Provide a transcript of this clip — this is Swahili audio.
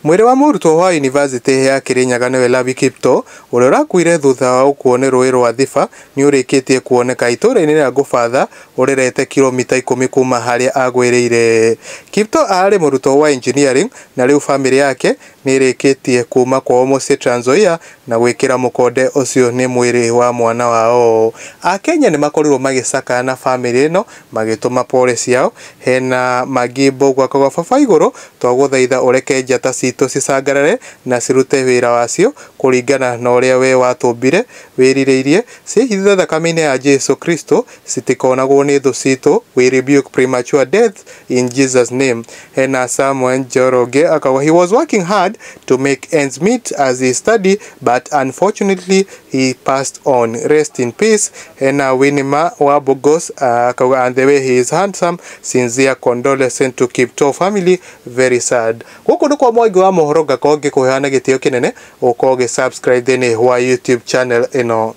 Mwiri wa murutwo wa university ya Kirinyaga niwe Lavi Kiptoo uria urakuire thutha wa gukuo rũĩ rwa Thiba ni urikitie kuoneka itũra-inĩ rĩa Gũbatha urirete kilomita 10 kuma haria agwĩrĩire. Kiptoo ari murutwo wa engineering na riu family yake ni irikitie kuma kwao mũciĩ Trans Nzoia na gwĩkĩra mũkonde ucio ni mwĩrĩ wa mwana wao. Akenya ni makorirwo magĩcaka na family ĩno magĩtũma pole ciao. Hena Magimbo gwaka gwa baba igũrũ twagũthaitha ureke njata citũ cicangarare na cirute wĩra wacio kũringana na ũrĩa we watũmbire wĩrirĩirie ciĩhithe thakame-inĩ ya Jesu Kristo citikonagwo nĩ thũ citũ. We rebuke premature death in Jesus name. Hena Samuel Njoroge akauga he was working hard to make ends meet as he studied but unfortunately he passed on. Rest in peace. Hena Winima wa Bogos akauga and the way he is handsome, sincere condolences to Kiptoo family, very sad. Guku ndukwa mwangi wa mohoro ngakorwo ngikuheana gitio kinene ukorwo subscribe thini wa YouTube channel ino.